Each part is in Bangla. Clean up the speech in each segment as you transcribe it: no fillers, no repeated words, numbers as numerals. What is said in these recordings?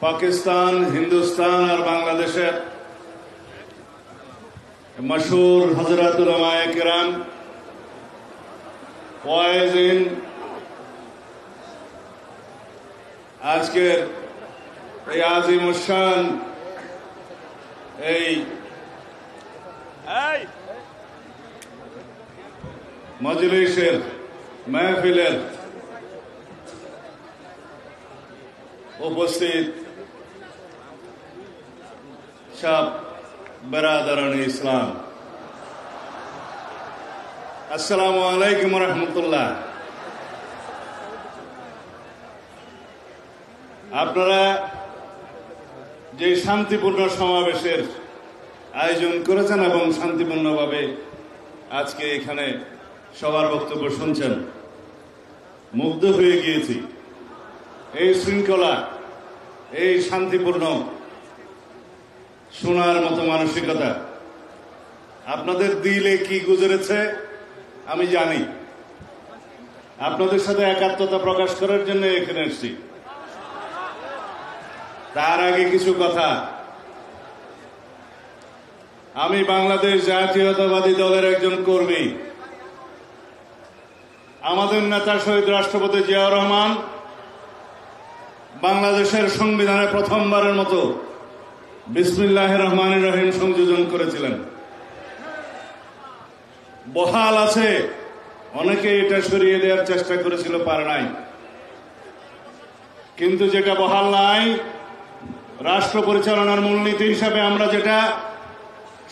पाकिस्तान, हिंदुस्तान और बांग्लादेश मशहूर हजरत उलमाए किराम, वाइज़िन, आज के आज़िमुश्शान मजलिसेर महफिलेर उपस्थित सब बरादरान इस्लाम, अस्सलामु आलैकुम रहमतुल्लाह। আপনারা যে শান্তিপূর্ণ সমাবেশের আয়োজন করেছেন এবং শান্তিপূর্ণভাবে আজকে এখানে সবার বক্তব্য শুনছেন, মুগ্ধ হয়ে গিয়েছি। এই শৃঙ্খলা, এই শান্তিপূর্ণ শোনার মতো মানসিকতা আপনাদের দিলে কি গুজরেছে আমি জানি। আপনাদের সাথে একাত্মতা প্রকাশ করার জন্য এখানে এসেছি। তার আগে কিছু কথা। আমি বাংলাদেশ জাতীয়তাবাদী দলের একজন কর্মী। আমাদের নেতা শহীদ রাষ্ট্রপতি জিয়াউর রহমান বাংলাদেশের সংবিধানে প্রথমবারের মতো বিসমিল্লাহির রহমানির রহিম সংযোজন করেছিলেন। বহাল আছে, অনেকে এটা সরিয়ে দেওয়ার চেষ্টা করেছিল, পারে নাই। কিন্তু যেটা বহাল নাই, রাষ্ট্র পরিচালনার মূলনীতি হিসাবে আমরা যেটা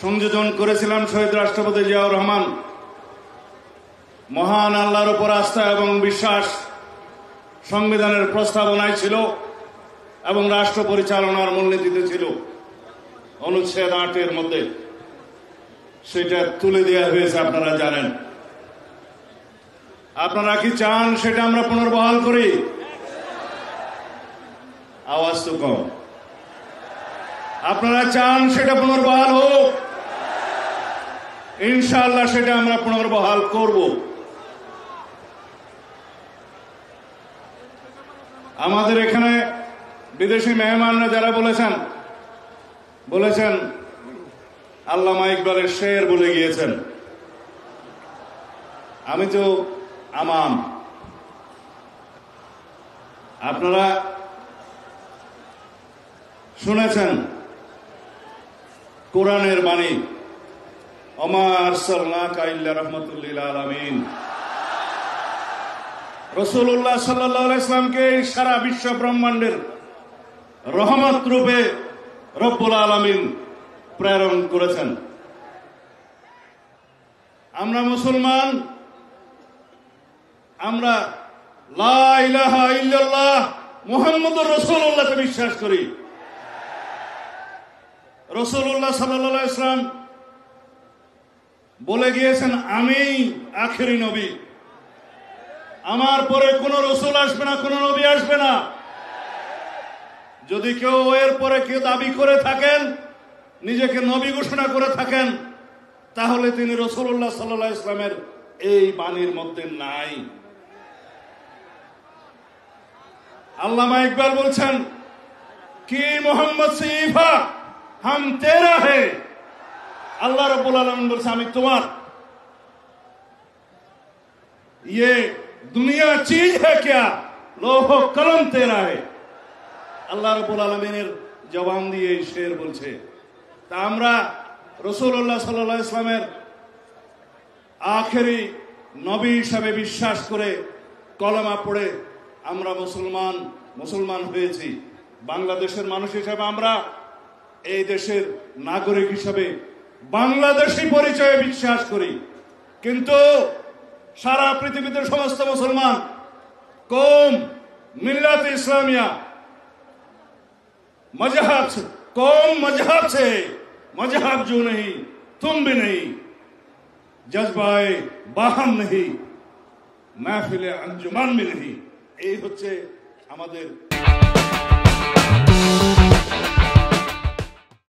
সংযোজন করেছিলাম, শহীদ রাষ্ট্রপতি জিয়াউর রহমান মহান আল্লাহর উপর আস্থা এবং বিশ্বাস সংবিধানের প্রস্তাবনায় ছিল এবং রাষ্ট্র পরিচালনার মূলনীতিতে ছিল। অনুচ্ছেদ 8-এর মধ্যে সেটা তুলে দেওয়া হয়েছে, আপনারা জানেন। আপনারা কি চান সেটা আমরা পুনর্বহাল করি? আওয়াজ তো কম। আপনারা চান সেটা পুনর্বহাল হোক? ইনশাআল্লাহ সেটা আমরা পুনর্বহাল করব। আমাদের এখানে বিদেশি মেহমানরা যারা বলেছেন আল্লামা ইকবালের শের বলে গিয়েছেন। আমি তো আমাম। আপনারা শুনেছেন কোরআনের বাণী, ওমা আরসালনাকা ইল্লা রাহমাতুল লিল আলামিন। রাসূলুল্লাহ সাল্লাল্লাহু আলাইহি ওয়াসাল্লামকে সারা বিশ্ব ব্রহ্মাণ্ডের রহমত রূপে রব্বুল আলামিন প্রেরণ করেছেন। আমরা মুসলমান, আমরা লা ইলাহা ইল্লাল্লাহ মুহাম্মদুর রাসূলুল্লাহকে বিশ্বাস করি। রাসূলুল্লাহ সাল্লাল্লাহু আলাইহি ওয়াসাল্লাম বলে গিয়েছেন, আমি আখেরি নবী, আমার পরে কোন রাসূল আসবে না, কোন নবী আসবে না। যদি কেউ এর পরে কেউ দাবি করে থাকেন, নিজেকে নবী ঘোষণা করে থাকেন, তাহলে তিনি রাসূলুল্লাহ সাল্লাল্লাহু আলাইহি ওয়াসাল্লামের এই বাণীর মধ্যে নাই। আল্লামা ইকবাল বলছেন, কি মোহাম্মদ সিফা হাম তেরা হে। আল্লাহ রাব্বুল আলামিন বলছে, আমি তোমার। ये दुनिया चीज है क्या, लोहो कलम तेरा है। আল্লাহ রাব্বুল আলামিনের জবান দিয়ে এই শের বলছে। তা আমরা রাসূলুল্লাহ সাল্লাল্লাহু আলাইহি ওয়াসাল্লামের আখেরি নবী হিসাবে বিশ্বাস করে কলেমা পড়ে আমরা মুসলমান হয়েছি। বাংলাদেশের মানুষ হিসাবে আমরা এই দেশের নাগরিক হিসাবে বাংলাদেশি পরিচয়ে বিশ্বাস করি। কিন্তু সারা পৃথিবীতে সমস্ত মুসলমান কौम मिल्लत इस्लामिया मजहब कौम मजहब से मजहब जो नहीं तुम भी नहीं, जज्बाए बाहम नहीं, महफिले अंजुमन में नहीं। এই হচ্ছে আমাদের